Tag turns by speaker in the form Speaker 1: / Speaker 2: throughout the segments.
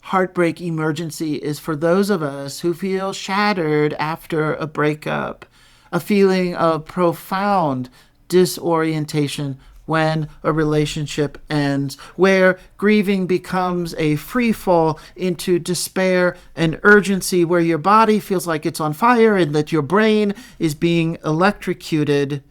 Speaker 1: Heartbreak Emergency is for those of us who feel shattered after a breakup, a feeling of profound disorientation when a relationship ends, where grieving becomes a free fall into despair and urgency, where your body feels like it's on fire and that your brain is being electrocuted.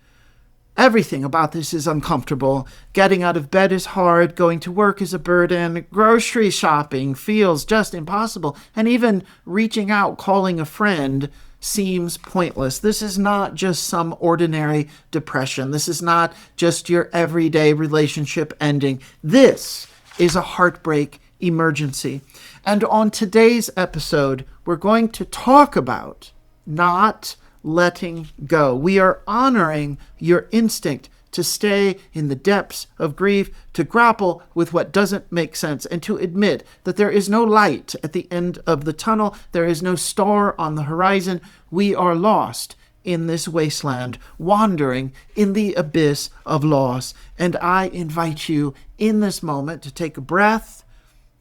Speaker 1: Everything about this is uncomfortable. Getting out of bed is hard. Going to work is a burden. Grocery shopping feels just impossible. And even reaching out, calling a friend, seems pointless. This is not just some ordinary depression. This is not just your everyday relationship ending. This is a heartbreak emergency. And on today's episode, we're going to talk about not letting go. We are honoring your instinct to stay in the depths of grief, to grapple with what doesn't make sense, and to admit that there is no light at the end of the tunnel. There is no star on the horizon. We are lost in this wasteland, wandering in the abyss of loss. And I invite you in this moment to take a breath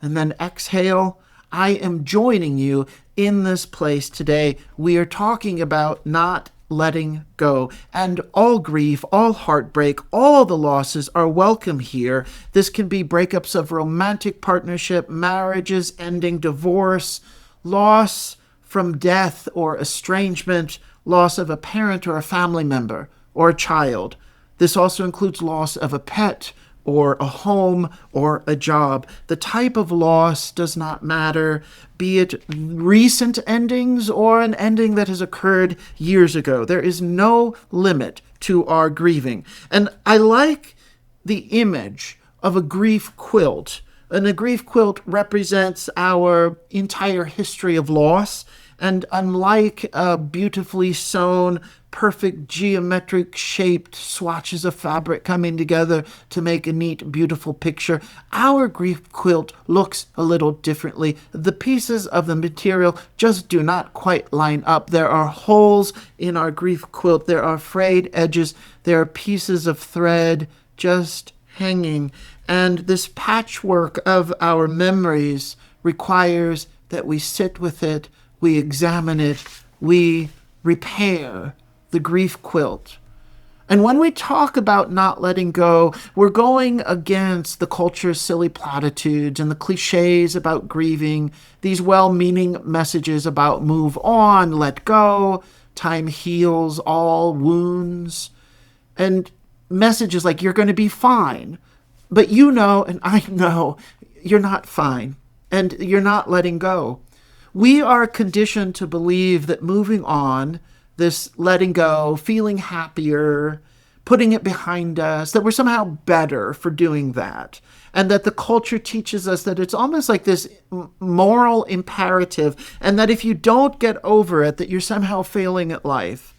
Speaker 1: and then exhale. I am joining you in this place today. We are talking about not letting go. And all grief, all heartbreak, all the losses are welcome here. This can be breakups of romantic partnership, marriages ending, divorce, loss from death or estrangement, loss of a parent or a family member or a child. This also includes loss of a pet or a home, or a job. The type of loss does not matter, be it recent endings or an ending that has occurred years ago. There is no limit to our grieving. And I like the image of a grief quilt. And a grief quilt represents our entire history of loss. And unlike a beautifully sewn, perfect geometric shaped swatches of fabric coming together to make a neat, beautiful picture, our grief quilt looks a little differently. The pieces of the material just do not quite line up. There are holes in our grief quilt. There are frayed edges. There are pieces of thread just hanging. And this patchwork of our memories requires that we sit with it, we examine it, we repair the grief quilt. And when we talk about not letting go, we're going against the culture's silly platitudes and the cliches about grieving, these well-meaning messages about move on, let go, time heals all wounds, and messages like you're going to be fine. But you know, and I know, you're not fine, and you're not letting go. We are conditioned to believe that moving on, this letting go, feeling happier, putting it behind us, that we're somehow better for doing that. And that the culture teaches us that it's almost like this moral imperative, and that if you don't get over it, that you're somehow failing at life.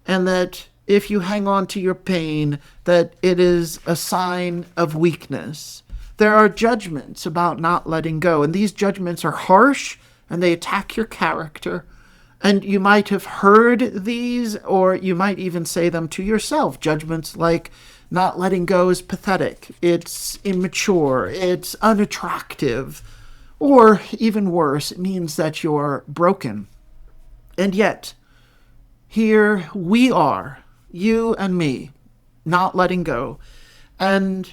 Speaker 1: And that if you hang on to your pain, that it is a sign of weakness. There are judgments about not letting go, and these judgments are harsh, and they attack your character. And you might have heard these, or you might even say them to yourself. Judgments like not letting go is pathetic, it's immature, it's unattractive, or even worse, it means that you're broken. And yet, here we are, you and me, not letting go. And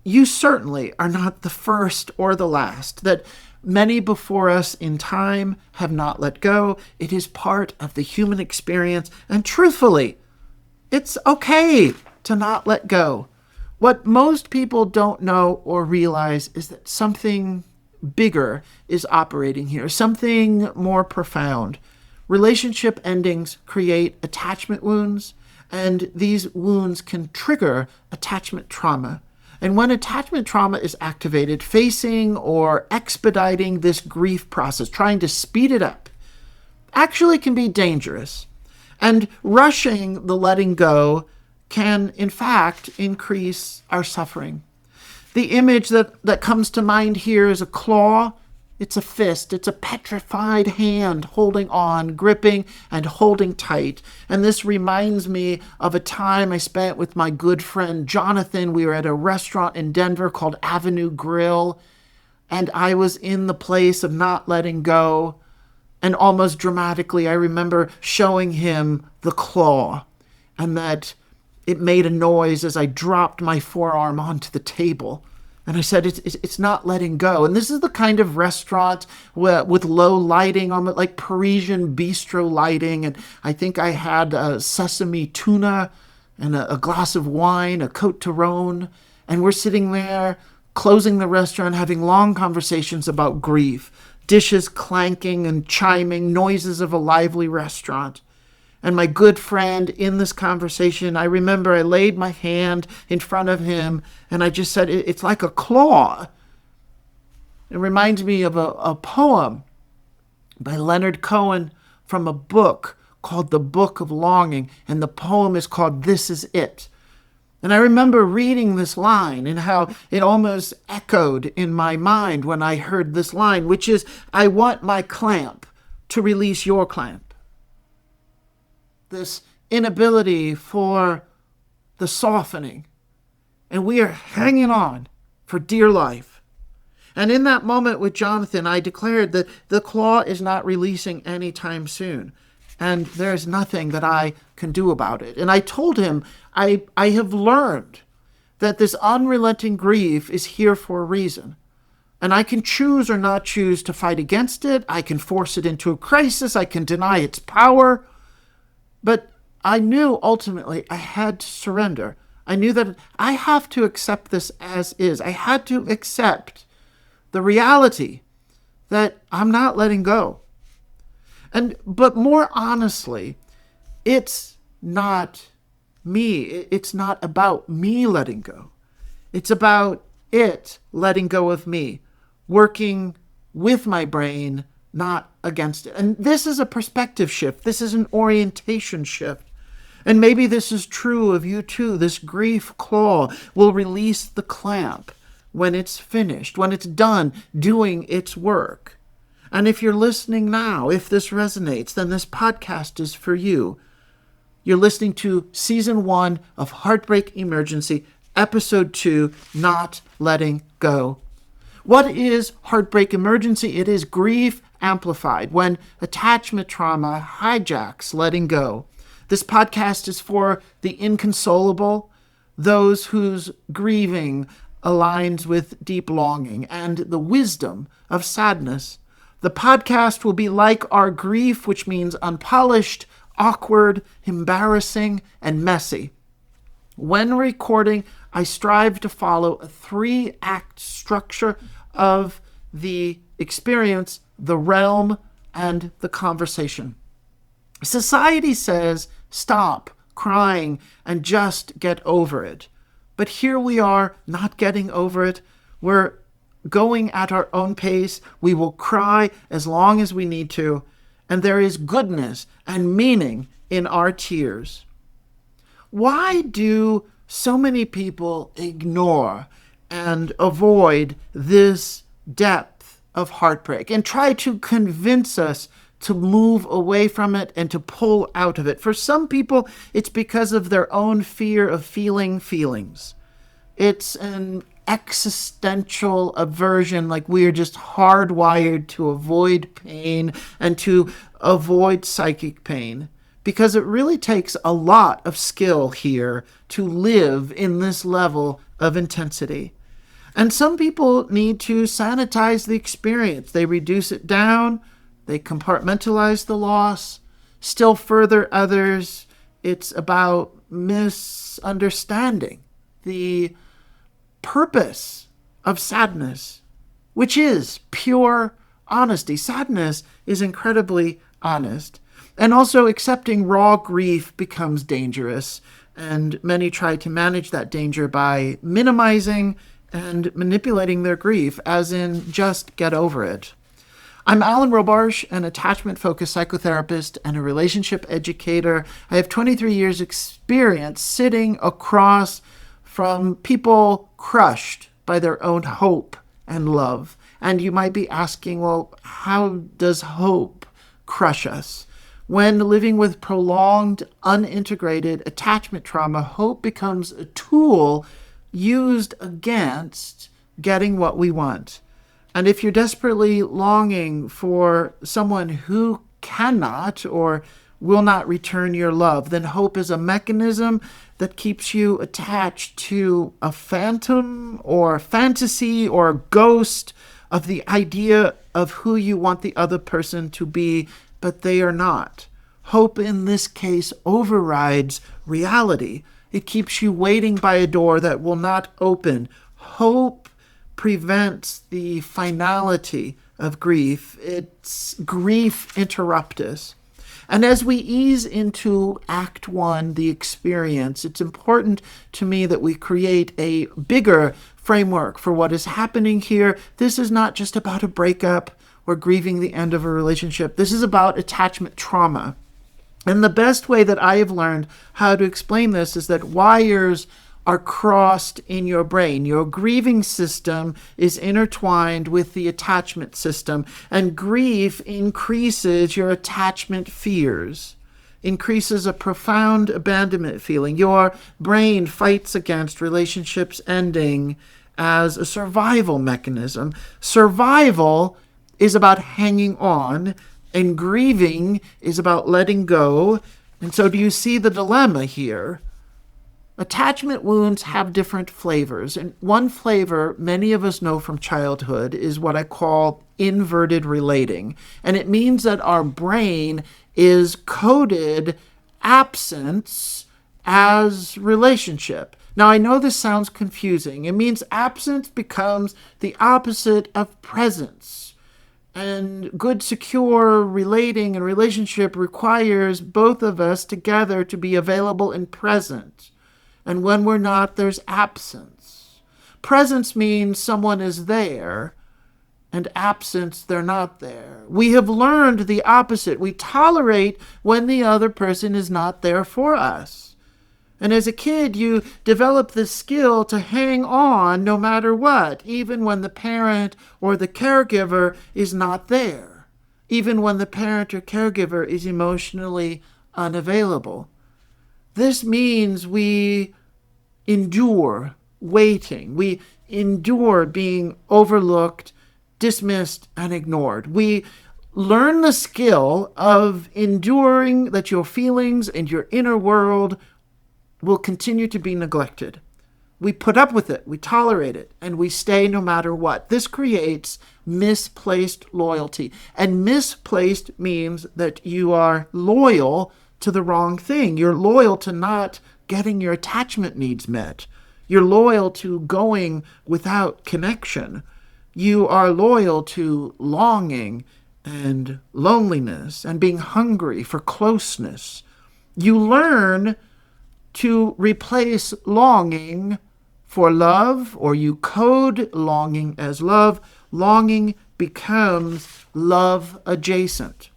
Speaker 1: you certainly are not the first or the last. That many before us in time have not let go. It is part of the human experience. And truthfully, it's okay to not let go. What most people don't know or realize is that something bigger is operating here, something more profound. Relationship endings create attachment wounds, and these wounds can trigger attachment trauma. And when attachment trauma is activated, facing or expediting this grief process, trying to speed it up, actually can be dangerous. And rushing the letting go can, in fact, increase our suffering. The image that comes to mind here is a claw. It's a fist. It's a petrified hand holding on, gripping and holding tight. And this reminds me of a time I spent with my good friend Jonathan. We were at a restaurant in Denver called Avenue Grill. and I was in the place of not letting go. And almost dramatically, I remember showing him the claw, and that it made a noise as I dropped my forearm onto the table. And I said, it's not letting go. And this is the kind of restaurant with low lighting, on like Parisian bistro lighting. And I think I had sesame tuna and a glass of wine, a Côte d'Aron. And we're sitting there, closing the restaurant, having long conversations about grief. Dishes clanking and chiming, noises of a lively restaurant. And my good friend, in this conversation, I remember I laid my hand in front of him and I just said, it's like a claw. It reminds me of a poem by Leonard Cohen from a book called The Book of Longing. And the poem is called This Is It. And I remember reading this line and how it almost echoed in my mind when I heard this line, which is, I want my clamp to release your clamp. This inability for the softening. And we are hanging on for dear life. And in that moment with Jonathan, I declared that the claw is not releasing anytime soon. And there's nothing that I can do about it. And I told him, I have learned that this unrelenting grief is here for a reason. And I can choose or not choose to fight against it. I can force it into a crisis. I can deny its power. But I knew ultimately I had to surrender. I knew that I have to accept this as is. I had to accept the reality that I'm not letting go. But more honestly, it's not me. It's not about me letting go. It's about it letting go of me, working with my brain, not against it. And this is a perspective shift. This is an orientation shift. And maybe this is true of you too. This grief claw will release the clamp when it's finished, when it's done doing its work. And if you're listening now, if this resonates, then this podcast is for you. You're listening to Season 1 of Heartbreak Emergency, Episode 2, Not Letting Go. What is Heartbreak Emergency? It is grief amplified when attachment trauma hijacks letting go. This podcast is for the inconsolable, those whose grieving aligns with deep longing, and the wisdom of sadness. The podcast will be like our grief, which means unpolished, awkward, embarrassing, and messy. When recording, I strive to follow a 3-act structure of the experience, the realm, and the conversation. Society says, stop crying and just get over it. But here we are, not getting over it. We're going at our own pace. We will cry as long as we need to. And there is goodness and meaning in our tears. Why do so many people ignore and avoid this depth of heartbreak and try to convince us to move away from it and to pull out of it? For some people, it's because of their own fear of feeling feelings. It's an existential aversion, like we are just hardwired to avoid pain and to avoid psychic pain, because it really takes a lot of skill here to live in this level of intensity. And some people need to sanitize the experience. They reduce it down, they compartmentalize the loss. Still further others, it's about misunderstanding the purpose of sadness, which is pure honesty. Sadness is incredibly honest. And also accepting raw grief becomes dangerous, and many try to manage that danger by minimizing and manipulating their grief, as in just get over it. I'm Alan Robarge, an attachment-focused psychotherapist and a relationship educator. I have 23 years experience sitting across from people crushed by their own hope and love. And you might be asking, well, how does hope crush us? When living with prolonged, unintegrated attachment trauma, hope becomes a tool used against getting what we want. And if you're desperately longing for someone who cannot or will not return your love, then hope is a mechanism that keeps you attached to a phantom or fantasy or ghost of the idea of who you want the other person to be, but they are not. Hope in this case overrides reality. It keeps you waiting by a door that will not open. Hope prevents the finality of grief. It's grief interruptus. And as we ease into Act 1, the experience, it's important to me that we create a bigger framework for what is happening here. This is not just about a breakup or grieving the end of a relationship. This is about attachment trauma. And the best way that I have learned how to explain this is that wires are crossed in your brain. Your grieving system is intertwined with the attachment system, and grief increases your attachment fears, increases a profound abandonment feeling. Your brain fights against relationships ending as a survival mechanism. Survival is about hanging on, and grieving is about letting go. And so do you see the dilemma here? Attachment wounds have different flavors, and one flavor many of us know from childhood is what I call inverted relating, and it means that our brain is coded absence as relationship. Now, I know this sounds confusing. It means absence becomes the opposite of presence. And good, secure relating and relationship requires both of us together to be available and present. And when we're not, there's absence. Presence means someone is there, and absence, they're not there. We have learned the opposite. We tolerate when the other person is not there for us. And as a kid, you develop the skill to hang on no matter what, even when the parent or the caregiver is not there, even when the parent or caregiver is emotionally unavailable. This means we endure waiting. We endure being overlooked, dismissed, and ignored. We learn the skill of enduring that your feelings and your inner world will continue to be neglected. We put up with it, we tolerate it, and we stay no matter what. This creates misplaced loyalty. And misplaced means that you are loyal to the wrong thing. You're loyal to not getting your attachment needs met. You're loyal to going without connection. You are loyal to longing and loneliness and being hungry for closeness. You learn to replace longing for love, or you code longing as love. Longing becomes love adjacent.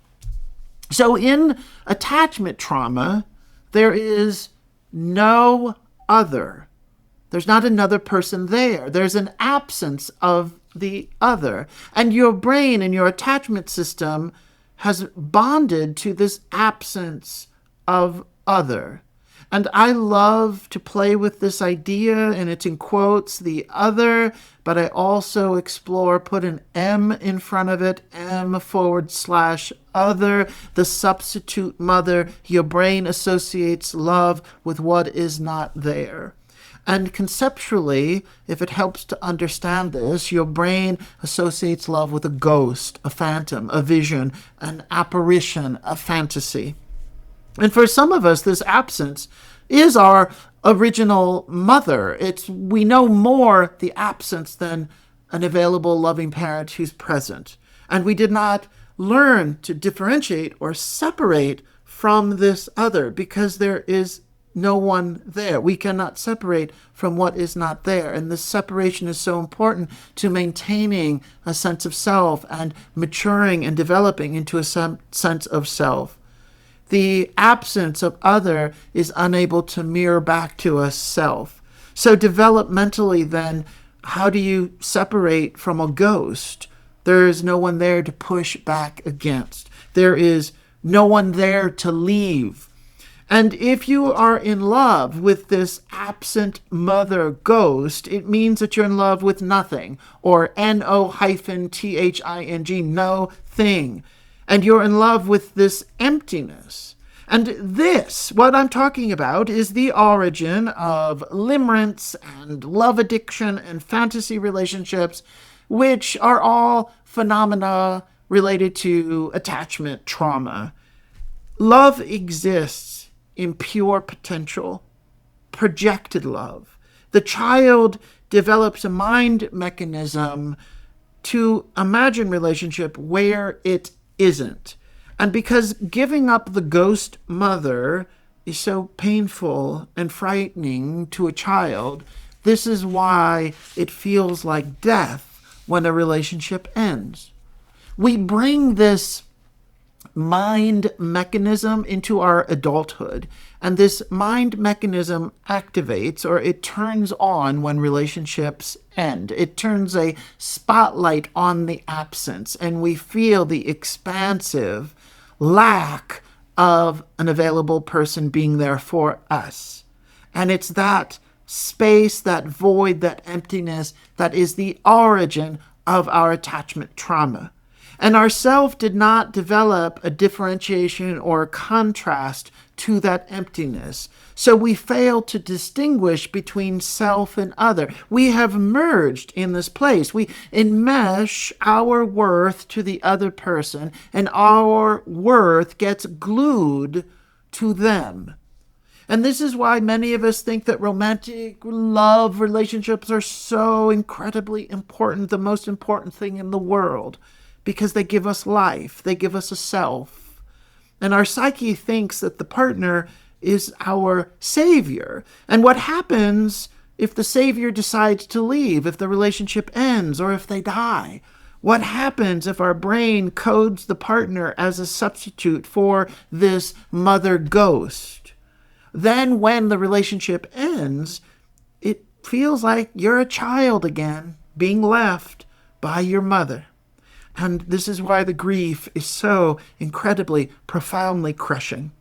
Speaker 1: So in attachment trauma, there is no other. There's not another person there. There's an absence of the other. And your brain and your attachment system has bonded to this absence of other. And I love to play with this idea, and it's in quotes, the other, but I also explore, put an M in front of it, M/other, the substitute mother. Your brain associates love with what is not there. And conceptually, if it helps to understand this, your brain associates love with a ghost, a phantom, a vision, an apparition, a fantasy. And for some of us, this absence is our original mother. We know more the absence than an available loving parent who's present. And we did not learn to differentiate or separate from this other because there is no one there. We cannot separate from what is not there. And this separation is so important to maintaining a sense of self and maturing and developing into a sense of self. The absence of other is unable to mirror back to us self. So developmentally then, how do you separate from a ghost? There is no one there to push back against. There is no one there to leave. And if you are in love with this absent mother ghost, it means that you're in love with nothing, or no-thing, no thing. And you're in love with this emptiness. And this, what I'm talking about, is the origin of limerence and love addiction and fantasy relationships, which are all phenomena related to attachment trauma. Love exists in pure potential, projected love. The child develops a mind mechanism to imagine relationship where it isn't. And because giving up the ghost mother is so painful and frightening to a child, this is why it feels like death when a relationship ends. We bring this mind mechanism into our adulthood, and this mind mechanism activates, or it turns on, when relationships end. It turns a spotlight on the absence, and we feel the expansive lack of an available person being there for us. And it's that space, that void, that emptiness that is the origin of our attachment trauma. And our self did not develop a differentiation or a contrast to that emptiness. So we fail to distinguish between self and other. We have merged in this place. We enmesh our worth to the other person, and our worth gets glued to them. And this is why many of us think that romantic love relationships are so incredibly important, the most important thing in the world. Because they give us life, they give us a self. And our psyche thinks that the partner is our savior. And what happens if the savior decides to leave, if the relationship ends, or if they die? What happens if our brain codes the partner as a substitute for this mother ghost? Then when the relationship ends, it feels like you're a child again, being left by your mother. And this is why the grief is so incredibly, profoundly crushing.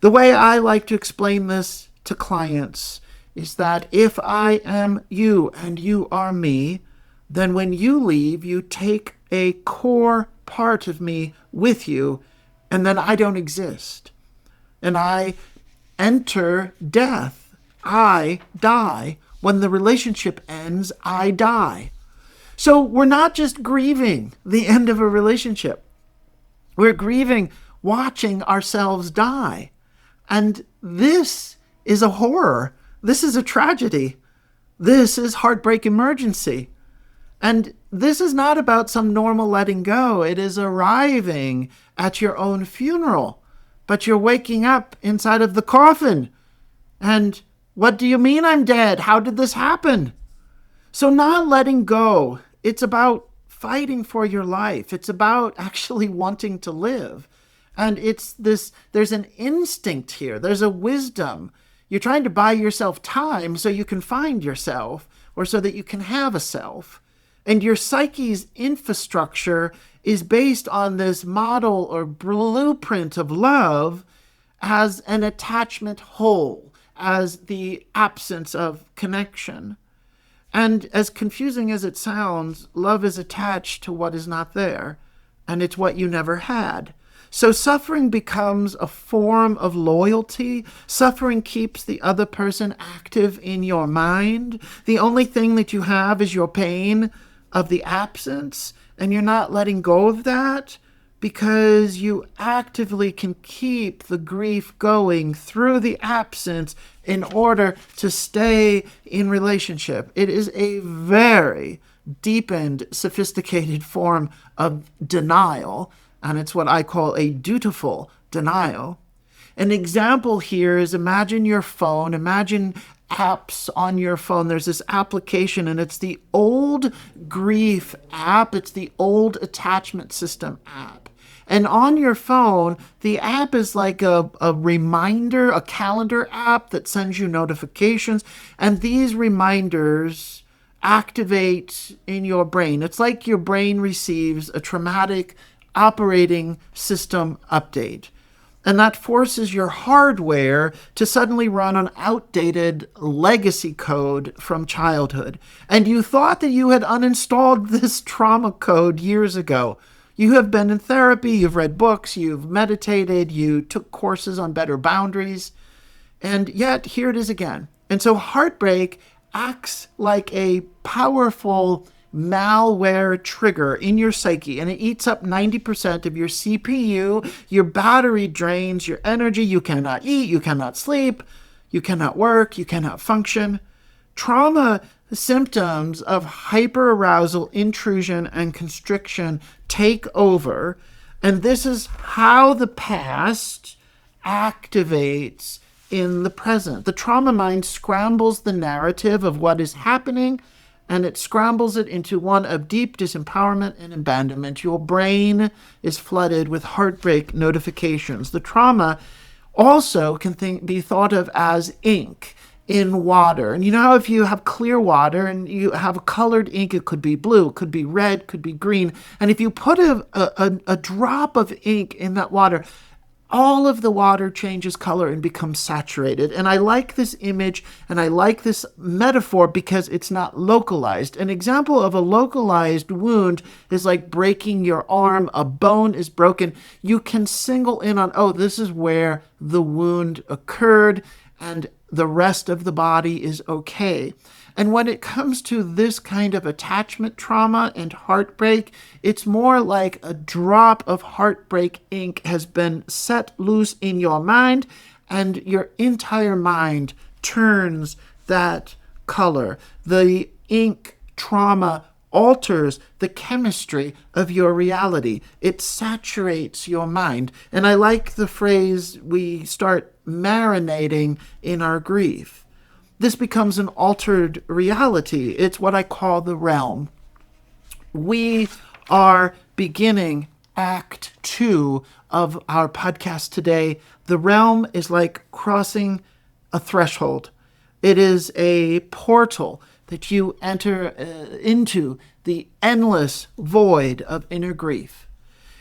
Speaker 1: The way I like to explain this to clients is that if I am you and you are me, then when you leave, you take a core part of me with you, and then I don't exist. And I enter death. I die. When the relationship ends, I die. So we're not just grieving the end of a relationship. We're grieving watching ourselves die. And this is a horror. This is a tragedy. This is Heartbreak Emergency. And this is not about some normal letting go. It is arriving at your own funeral. But you're waking up inside of the coffin. And what do you mean I'm dead? How did this happen? So not letting go, it's about fighting for your life. It's about actually wanting to live. And it's this, there's an instinct here. There's a wisdom. You're trying to buy yourself time so you can find yourself, or so that you can have a self. And your psyche's infrastructure is based on this model or blueprint of love as an attachment whole, as the absence of connection. And as confusing as it sounds, love is attached to what is not there, and it's what you never had. So suffering becomes a form of loyalty. Suffering keeps the other person active in your mind. The only thing that you have is your pain of the absence, and you're not letting go of that because you actively can keep the grief going through the absence in order to stay in relationship. It is a very deepened, sophisticated form of denial, and it's what I call a dutiful denial. An example here is imagine your phone, imagine apps on your phone. There's this application, and it's the old grief app. It's the old attachment system app. And on your phone, the app is like a reminder, a calendar app that sends you notifications. And these reminders activate in your brain. It's like your brain receives a traumatic operating system update. And that forces your hardware to suddenly run on outdated legacy code from childhood. And you thought that you had uninstalled this trauma code years ago. You have been in therapy, you've read books, you've meditated, you took courses on better boundaries, and yet here it is again. And so heartbreak acts like a powerful malware trigger in your psyche, and it eats up 90% of your CPU, your battery drains your energy, you cannot eat, you cannot sleep, you cannot work, you cannot function. Trauma symptoms of hyperarousal, intrusion, and constriction take over, and this is how the past activates in the present. The trauma mind scrambles the narrative of what is happening, and it scrambles it into one of deep disempowerment and abandonment. Your brain is flooded with heartbreak notifications. The trauma also can be thought of as ink in water. And you know how if you have clear water and you have a colored ink, it could be blue, it could be red, could be green. And if you put a drop of ink in that water, all of the water changes color and becomes saturated. And I like this image and I like this metaphor because it's not localized. An example of a localized wound is like breaking your arm, a bone is broken. You can single in on, oh, this is where the wound occurred, and the rest of the body is okay. And when it comes to this kind of attachment trauma and heartbreak, it's more like a drop of heartbreak ink has been set loose in your mind, and your entire mind turns that color. The ink trauma alters the chemistry of your reality. It saturates your mind. And I like the phrase, we start marinating in our grief. This becomes an altered reality. It's what I call the realm. We are beginning Act 2 of our podcast today. The realm is like crossing a threshold. It is a portal that you enter into the endless void of inner grief.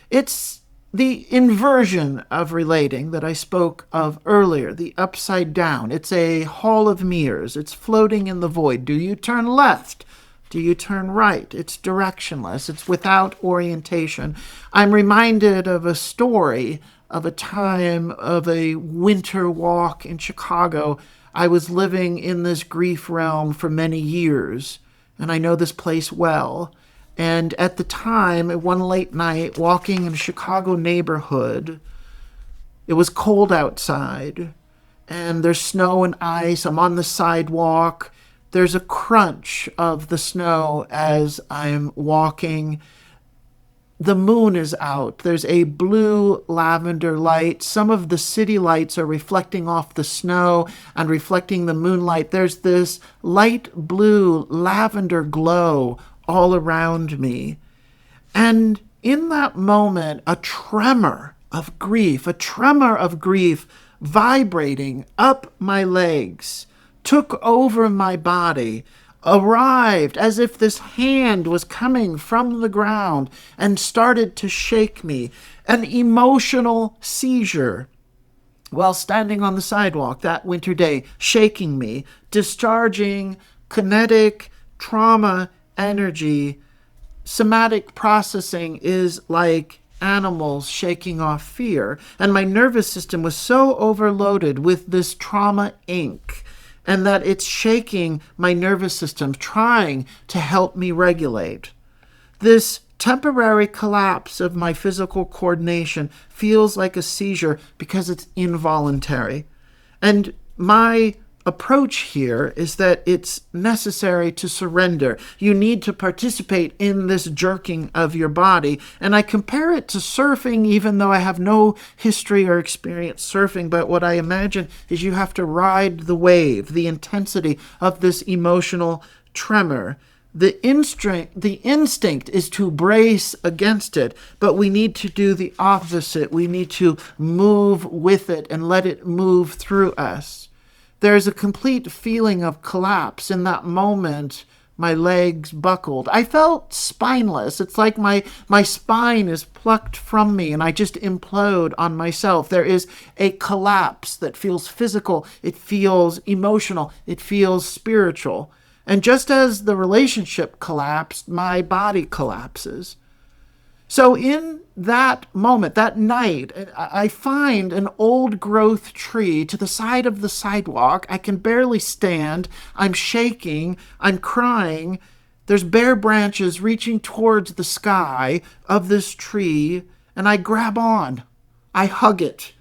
Speaker 1: It's the inversion of relating that I spoke of earlier, the upside down. It's a hall of mirrors. It's floating in the void. Do you turn left? Do you turn right? It's directionless. It's without orientation. I'm reminded of a story of a time of a winter walk in Chicago. I was living in this grief realm for many years, and I know this place well. And at the time, one late night, walking in a Chicago neighborhood, it was cold outside, and there's snow and ice. I'm on the sidewalk. There's a crunch of the snow as I'm walking. The moon is out. There's a blue lavender light. Some of the city lights are reflecting off the snow and reflecting the moonlight. There's this light blue lavender glow all around me. And in that moment, a tremor of grief vibrating up my legs, took over my body, arrived as if this hand was coming from the ground and started to shake me. An emotional seizure while standing on the sidewalk that winter day, shaking me, discharging kinetic trauma energy. Somatic processing is like animals shaking off fear. And my nervous system was so overloaded with this trauma ink, and that it's shaking my nervous system, trying to help me regulate. This temporary collapse of my physical coordination feels like a seizure because it's involuntary. And my approach here is that it's necessary to surrender. You need to participate in this jerking of your body. And I compare it to surfing, even though I have no history or experience surfing. But what I imagine is you have to ride the wave, the intensity of this emotional tremor. The instinct is to brace against it, but we need to do the opposite. We need to move with it and let it move through us. There's a complete feeling of collapse in that moment. My legs buckled. I felt spineless. It's like my spine is plucked from me and I just implode on myself. There is a collapse that feels physical. It feels emotional. It feels spiritual. And just as the relationship collapsed, my body collapses. So in that moment, that night, I find an old growth tree to the side of the sidewalk. I can barely stand. I'm shaking. I'm crying. There's bare branches reaching towards the sky of this tree, and I grab on. I hug it.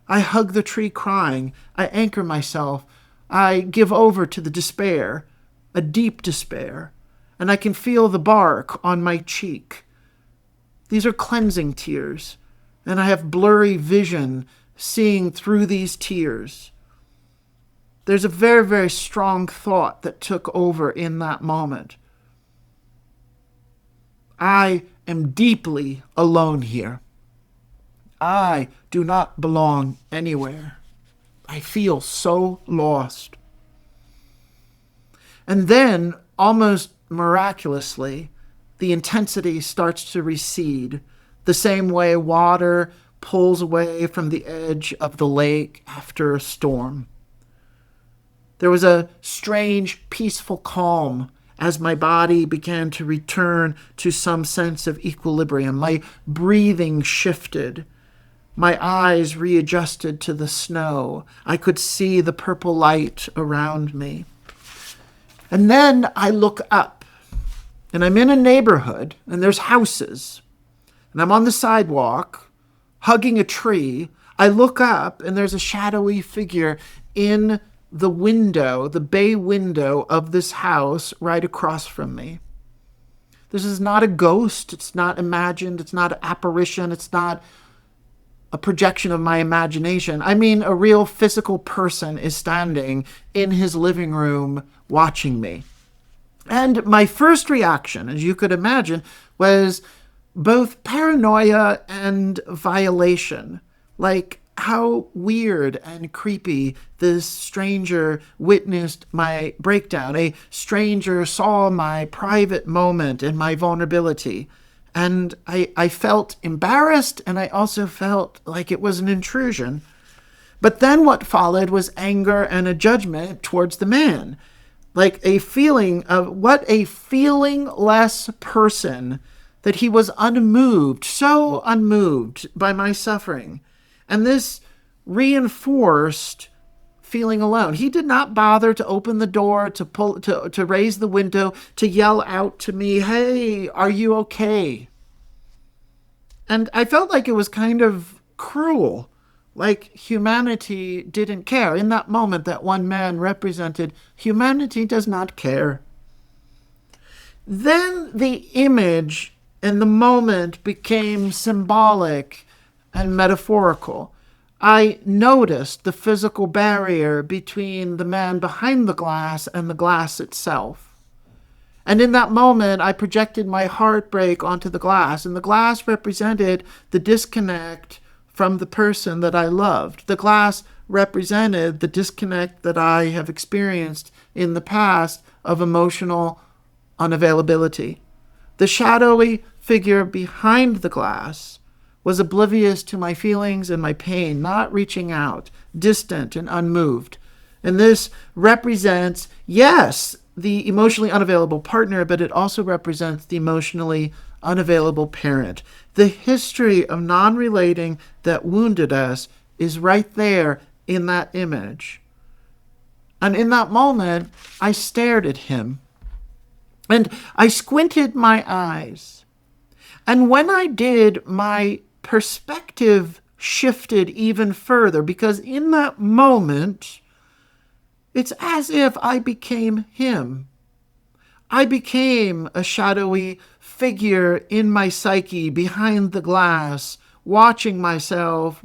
Speaker 1: I hug the tree crying. I anchor myself. I give over to the despair, a deep despair, and I can feel the bark on my cheek. These are cleansing tears, and I have blurry vision seeing through these tears. There's a very, very strong thought that took over in that moment. I am deeply alone here. I do not belong anywhere. I feel so lost. And then, almost miraculously, the intensity starts to recede, the same way water pulls away from the edge of the lake after a storm. There was a strange, peaceful calm as my body began to return to some sense of equilibrium. My breathing shifted. My eyes readjusted to the snow. I could see the purple light around me. And then I look up. And I'm in a neighborhood, and there's houses. And I'm on the sidewalk, hugging a tree. I look up, and there's a shadowy figure in the window, the bay window of this house right across from me. This is not a ghost. It's not imagined. It's not an apparition. It's not a projection of my imagination. I mean, a real physical person is standing in his living room watching me. And my first reaction, as you could imagine, was both paranoia and violation. Like, how weird and creepy this stranger witnessed my breakdown. A stranger saw my private moment and my vulnerability. And I felt embarrassed, and I also felt like it was an intrusion. But then what followed was anger and a judgment towards the man. Like a feeling of what a feelingless person, that he was unmoved, so unmoved by my suffering. And this reinforced feeling alone. He did not bother to open the door, to raise the window, to yell out to me, "Hey, are you okay?" And I felt like it was kind of cruel. Like humanity didn't care. In that moment, that one man represented, humanity does not care. Then the image and the moment became symbolic and metaphorical. I noticed the physical barrier between the man behind the glass and the glass itself. And in that moment, I projected my heartbreak onto the glass, and the glass represented the disconnect from the person that I loved. The glass represented the disconnect that I have experienced in the past of emotional unavailability. The shadowy figure behind the glass was oblivious to my feelings and my pain, not reaching out, distant and unmoved. And this represents, yes, the emotionally unavailable partner, but it also represents the emotionally unavailable parent. The history of non-relating that wounded us is right there in that image. And in that moment, I stared at him. And I squinted my eyes. And when I did, my perspective shifted even further, because in that moment, it's as if I became him. I became a shadowy figure in my psyche behind the glass, watching myself.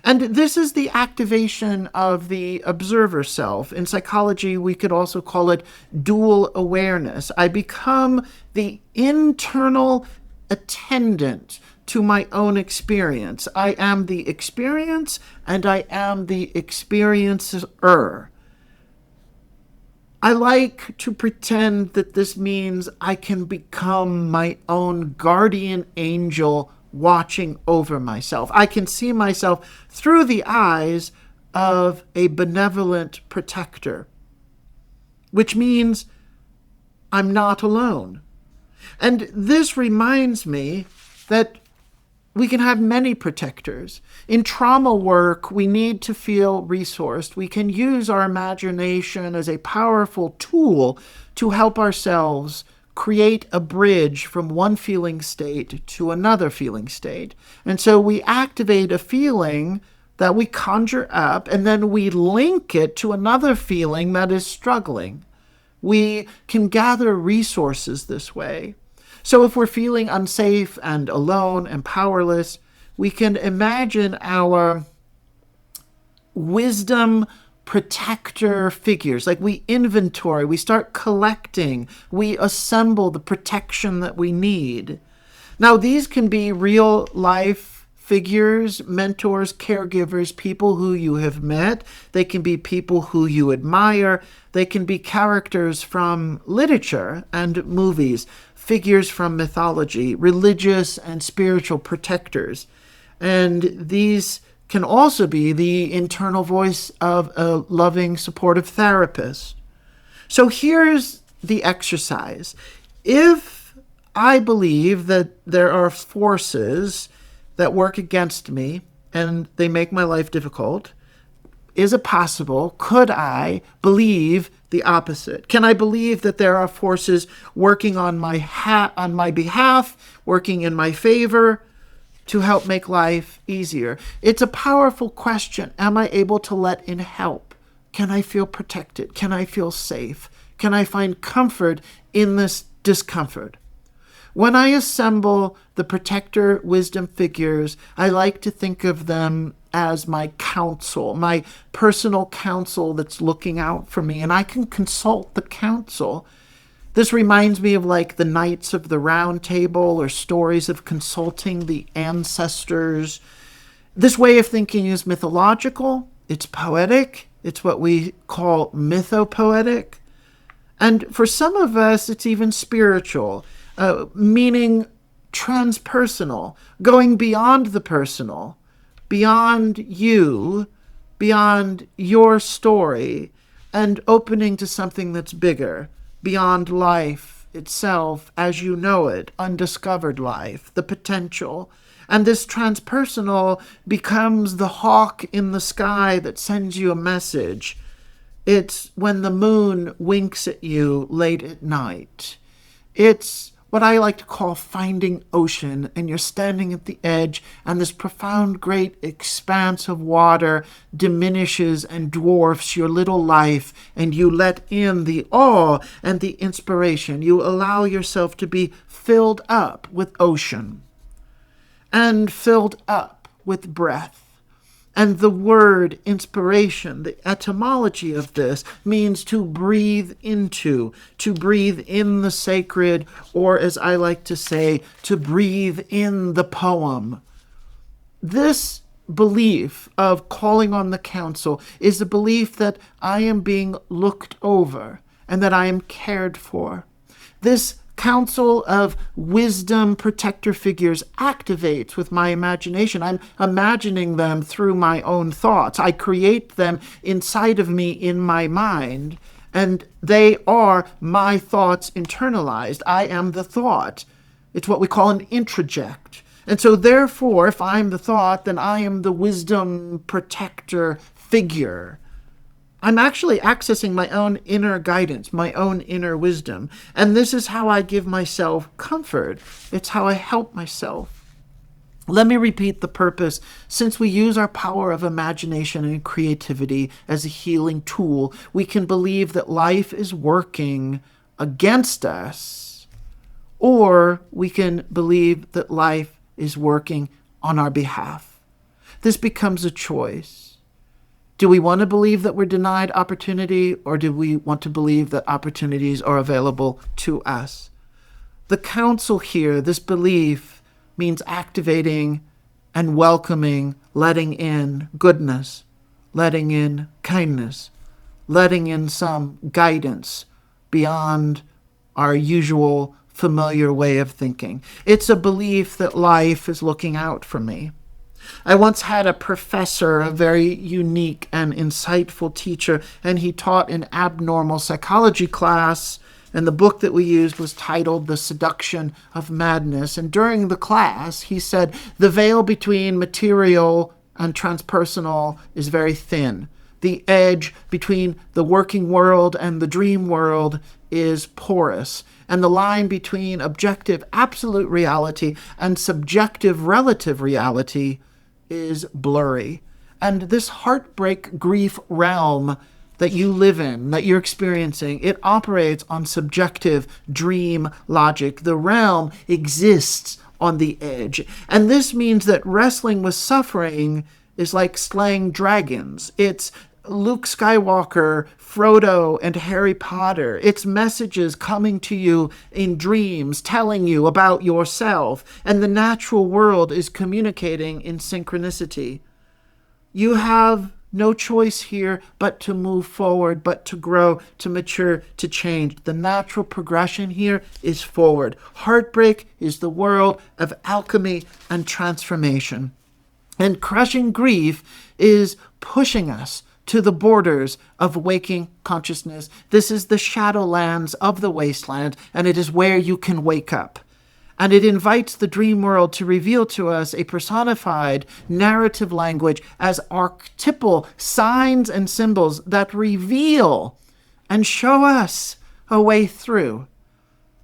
Speaker 1: And this is the activation of the observer self. In psychology, we could also call it dual awareness. I become the internal attendant to my own experience. I am the experience and I am the experiencer. I like to pretend that this means I can become my own guardian angel watching over myself. I can see myself through the eyes of a benevolent protector, which means I'm not alone. And this reminds me that we can have many protectors. In trauma work, we need to feel resourced. We can use our imagination as a powerful tool to help ourselves create a bridge from one feeling state to another feeling state. And so we activate a feeling that we conjure up, and then we link it to another feeling that is struggling. We can gather resources this way. So if we're feeling unsafe and alone and powerless, we can imagine our wisdom protector figures. Like we inventory, we start collecting, we assemble the protection that we need. Now, these can be real life figures, mentors, caregivers, people who you have met. They can be people who you admire. They can be characters from literature and movies, figures from mythology, religious and spiritual protectors. And these can also be the internal voice of a loving, supportive therapist. So here's the exercise. If I believe that there are forces that work against me and they make my life difficult, is it possible? Could I believe the opposite? Can I believe that there are forces working on my behalf, working in my favor to help make life easier? It's a powerful question. Am I able to let in help? Can I feel protected? Can I feel safe? Can I find comfort in this discomfort? When I assemble the protector wisdom figures, I like to think of them as my counsel, my personal counsel that's looking out for me, and I can consult the counsel. This reminds me of like the Knights of the Round Table or stories of consulting the ancestors. This way of thinking is mythological, it's poetic, it's what we call mythopoetic, and for some of us it's even spiritual. Meaning transpersonal, going beyond the personal, beyond you, beyond your story, and opening to something that's bigger, beyond life itself as you know it, undiscovered life, the potential. And this transpersonal becomes the hawk in the sky that sends you a message. It's when the moon winks at you late at night. It's what I like to call finding ocean, and you're standing at the edge, and this profound, great expanse of water diminishes and dwarfs your little life, and you let in the awe and the inspiration. You allow yourself to be filled up with ocean and filled up with breath. And the word inspiration, the etymology of this, means to breathe into, to breathe in the sacred, or as I like to say, to breathe in the poem. This belief of calling on the counsel is the belief that I am being looked over and that I am cared for. This council of wisdom protector figures activates with my imagination. I'm imagining them through my own thoughts. I create them inside of me in my mind, and they are my thoughts internalized. I am the thought. It's what we call an introject. And so therefore, if I'm the thought, then I am the wisdom protector figure. I'm actually accessing my own inner guidance, my own inner wisdom. And this is how I give myself comfort. It's how I help myself. Let me repeat the purpose. Since we use our power of imagination and creativity as a healing tool, we can believe that life is working against us, or we can believe that life is working on our behalf. This becomes a choice. Do we want to believe that we're denied opportunity, or do we want to believe that opportunities are available to us? The counsel here, this belief, means activating and welcoming, letting in goodness, letting in kindness, letting in some guidance beyond our usual familiar way of thinking. It's a belief that life is looking out for me. I once had a professor, a very unique and insightful teacher, and he taught an abnormal psychology class, and the book that we used was titled The Seduction of Madness. And during the class, he said, the veil between material and transpersonal is very thin. The edge between the working world and the dream world is porous. And the line between objective absolute reality and subjective relative reality is blurry. And this heartbreak grief realm that you live in, that you're experiencing, it operates on subjective dream logic. The realm exists on the edge. And this means that wrestling with suffering is like slaying dragons. It's Luke Skywalker, Frodo, and Harry Potter. It's messages coming to you in dreams, telling you about yourself, and the natural world is communicating in synchronicity. You have no choice here but to move forward, but to grow, to mature, to change. The natural progression here is forward. Heartbreak is the world of alchemy and transformation. And crushing grief is pushing us to the borders of waking consciousness. This is the shadowlands of the wasteland, and it is where you can wake up. And it invites the dream world to reveal to us a personified narrative language as archetypal signs and symbols that reveal and show us a way through.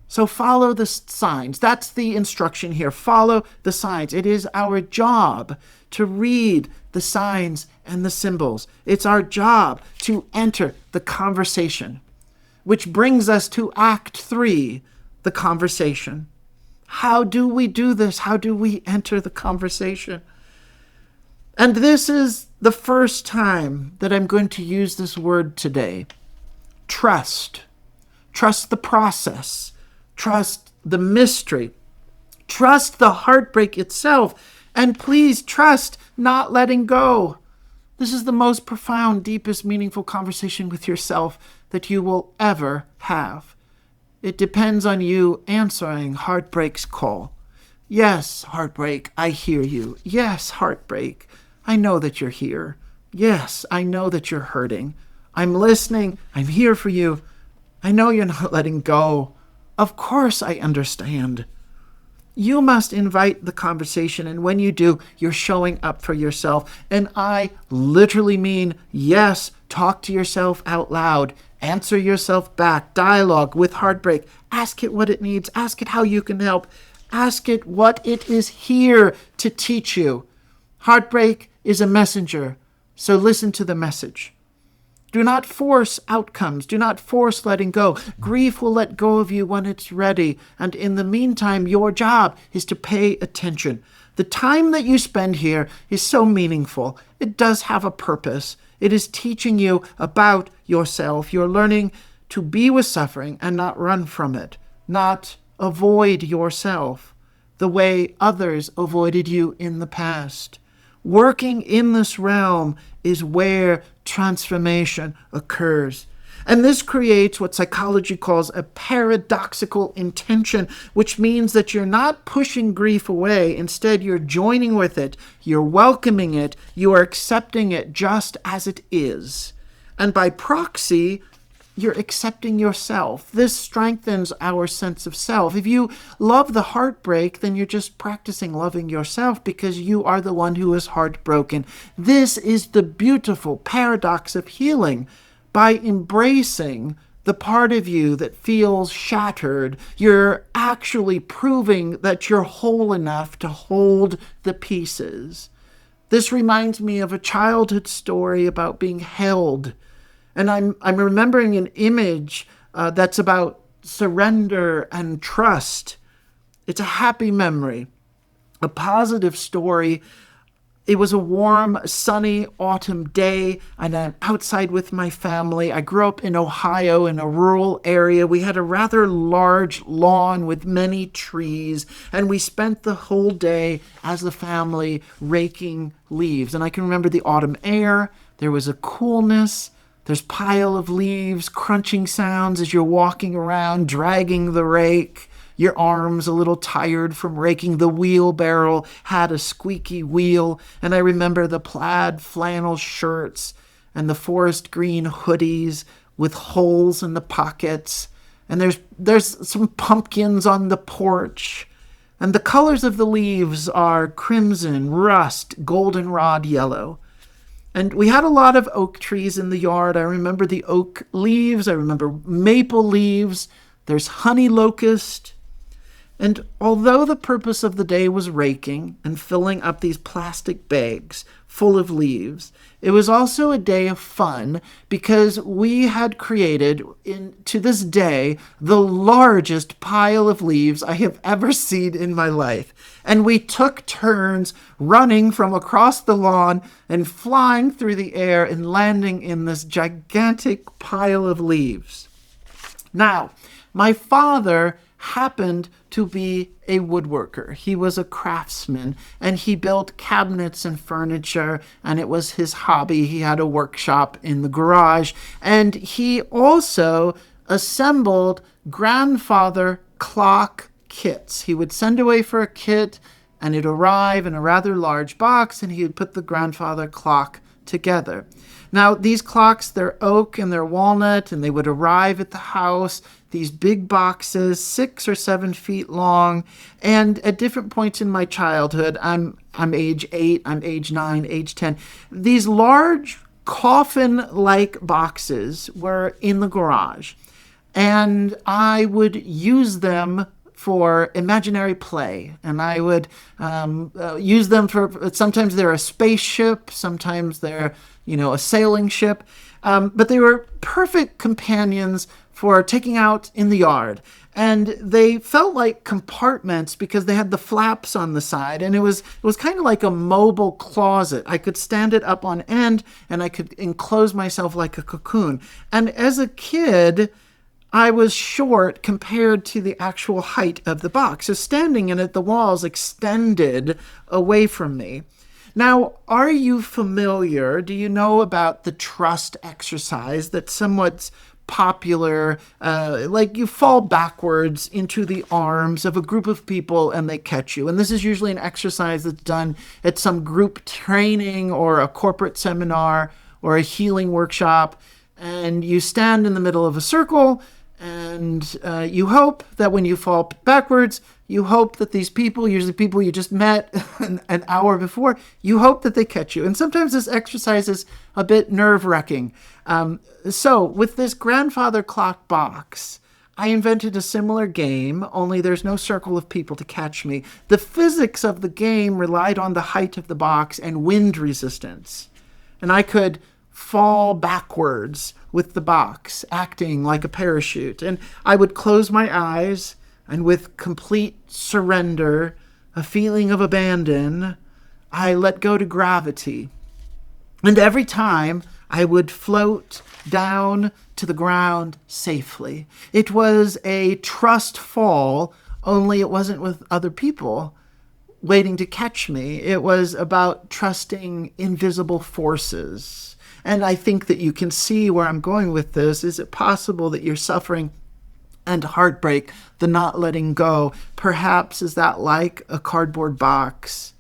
Speaker 1: So follow the signs. That's the instruction here. Follow the signs. It is our job to read the signs and the symbols. It's our job to enter the conversation, which brings us to Act 3, the conversation. How do we do this? How do we enter the conversation? And this is the first time that I'm going to use this word today. Trust. Trust the process. Trust the mystery. Trust the heartbreak itself. And please trust not letting go. This is the most profound, deepest, meaningful conversation with yourself that you will ever have. It depends on you answering heartbreak's call. Yes, heartbreak, I hear you. Yes, heartbreak, I know that you're here. Yes, I know that you're hurting. I'm listening. I'm here for you. I know you're not letting go. Of course I understand. You must invite the conversation, and when you do, you're showing up for yourself. And I literally mean, yes, talk to yourself out loud. Answer yourself back. Dialogue with heartbreak. Ask it what it needs. Ask it how you can help. Ask it what it is here to teach you. Heartbreak is a messenger, so listen to the message. Do not force outcomes. Do not force letting go. Grief will let go of you when it's ready. And in the meantime, your job is to pay attention. The time that you spend here is so meaningful. It does have a purpose. It is teaching you about yourself. You're learning to be with suffering and not run from it, not avoid yourself the way others avoided you in the past. Working in this realm is where transformation occurs. And this creates what psychology calls a paradoxical intention, which means that you're not pushing grief away. Instead, you're joining with it. You're welcoming it. You are accepting it just as it is. And by proxy, you're accepting yourself. This strengthens our sense of self. If you love the heartbreak, then you're just practicing loving yourself because you are the one who is heartbroken. This is the beautiful paradox of healing. By embracing the part of you that feels shattered, you're actually proving that you're whole enough to hold the pieces. This reminds me of a childhood story about being held. And I'm remembering an image that's about surrender and trust. It's a happy memory, a positive story. It was a warm, sunny autumn day, and I'm outside with my family. I grew up in Ohio in a rural area. We had a rather large lawn with many trees, and we spent the whole day as a family raking leaves. And I can remember the autumn air. There was a coolness. There's pile of leaves, crunching sounds as you're walking around, dragging the rake. Your arms a little tired from raking. The wheelbarrow had a squeaky wheel. And I remember the plaid flannel shirts and the forest green hoodies with holes in the pockets. And there's some pumpkins on the porch. And the colors of the leaves are crimson, rust, goldenrod yellow. And we had a lot of oak trees in the yard. I remember the oak leaves. I remember maple leaves. There's honey locust. And although the purpose of the day was raking and filling up these plastic bags full of leaves, it was also a day of fun because we had created, to this day, the largest pile of leaves I have ever seen in my life. And we took turns running from across the lawn and flying through the air and landing in this gigantic pile of leaves. Now, my father happened to be a woodworker. He was a craftsman, and he built cabinets and furniture, and it was his hobby. He had a workshop in the garage, and he also assembled grandfather clock kits. He would send away for a kit, and it'd arrive in a rather large box, and he would put the grandfather clock together. Now, these clocks, they're oak and they're walnut, and they would arrive at the house, these big boxes, 6 or 7 feet long. And at different points in my childhood, I'm age 8, I'm age 9, age 10, these large coffin-like boxes were in the garage. And I would use them for imaginary play, and I would use them for, sometimes they're a spaceship, sometimes they're, a sailing ship, but they were perfect companions for taking out in the yard. And they felt like compartments because they had the flaps on the side, and it was kind of like a mobile closet. I could stand it up on end, and I could enclose myself like a cocoon. And as a kid, I was short compared to the actual height of the box. So standing in it, the walls extended away from me. Now, are you familiar? Do you know about the trust exercise that's somewhat popular? Like you fall backwards into the arms of a group of people and they catch you. And this is usually an exercise that's done at some group training or a corporate seminar or a healing workshop. And you stand in the middle of a circle, and you hope that when you fall backwards, you hope that these people, usually people you just met an hour before, you hope that they catch you. And sometimes this exercise is a bit nerve-wracking. So with this grandfather clock box, I invented a similar game, only there's no circle of people to catch me. The physics of the game relied on the height of the box and wind resistance. And I could fall backwards with the box, acting like a parachute. And I would close my eyes, and with complete surrender, a feeling of abandon, I let go to gravity. And every time I would float down to the ground safely. It was a trust fall, only it wasn't with other people waiting to catch me. It was about trusting invisible forces. And I think that you can see where I'm going with this. Is it possible that you're suffering and heartbreak, the not letting go? Perhaps is that like a cardboard box?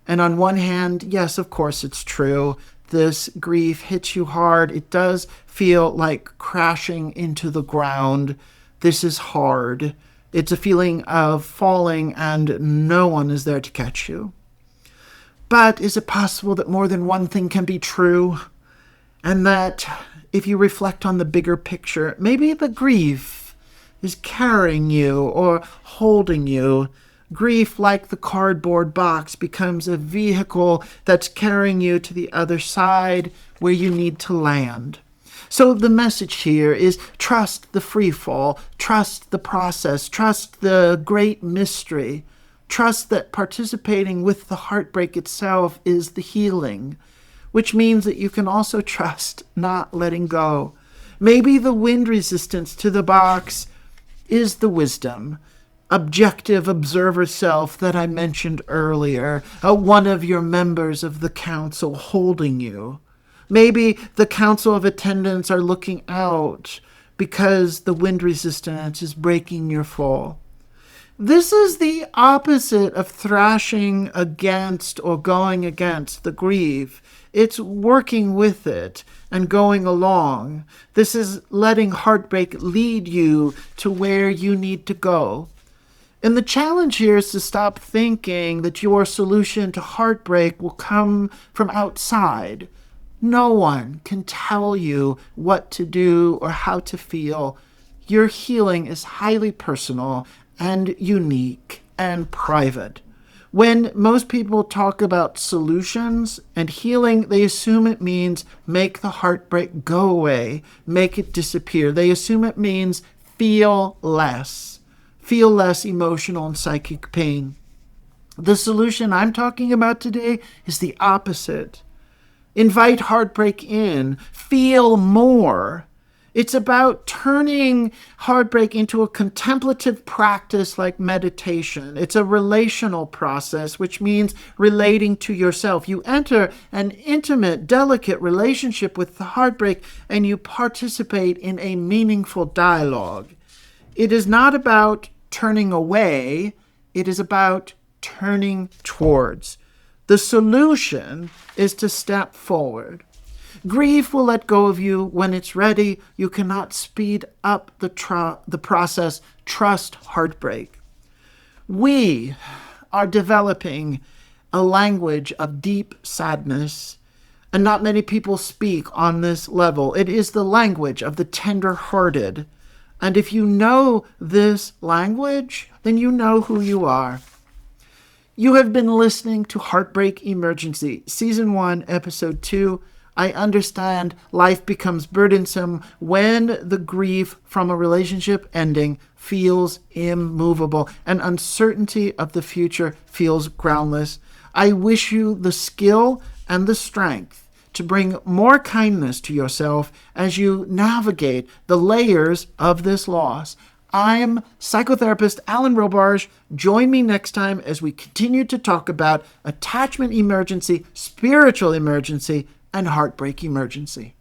Speaker 1: And on one hand, yes, of course it's true. This grief hits you hard. It does feel like crashing into the ground. This is hard. It's a feeling of falling and no one is there to catch you. But is it possible that more than one thing can be true? And that if you reflect on the bigger picture, maybe the grief is carrying you or holding you. Grief, like the cardboard box, becomes a vehicle that's carrying you to the other side where you need to land. So the message here is trust the freefall, trust the process, trust the great mystery, trust that participating with the heartbreak itself is the healing, which means that you can also trust not letting go. Maybe the wind resistance to the box is the wisdom, objective observer self that I mentioned earlier, one of your members of the council holding you. Maybe the council of attendants are looking out because the wind resistance is breaking your fall. This is the opposite of thrashing against or going against the grief. It's working with it and going along. This is letting heartbreak lead you to where you need to go. And the challenge here is to stop thinking that your solution to heartbreak will come from outside. No one can tell you what to do or how to feel. Your healing is highly personal and unique and private. When most people talk about solutions and healing, they assume it means make the heartbreak go away, make it disappear. They assume it means feel less emotional and psychic pain. The solution I'm talking about today is the opposite. Invite heartbreak in, feel more. It's about turning heartbreak into a contemplative practice like meditation. It's a relational process, which means relating to yourself. You enter an intimate, delicate relationship with the heartbreak, and you participate in a meaningful dialogue. It is not about turning away. It is about turning towards. The solution is to step forward. Grief will let go of you when it's ready. You cannot speed up the process. Trust heartbreak. We are developing a language of deep sadness, and not many people speak on this level. It is the language of the tender-hearted. And if you know this language, then you know who you are. You have been listening to Heartbreak Emergency, Season 1, Episode 2. I understand life becomes burdensome when the grief from a relationship ending feels immovable and uncertainty of the future feels groundless. I wish you the skill and the strength to bring more kindness to yourself as you navigate the layers of this loss. I'm psychotherapist Alan Robarge. Join me next time as we continue to talk about attachment emergency, spiritual emergency, and heartbreak emergency.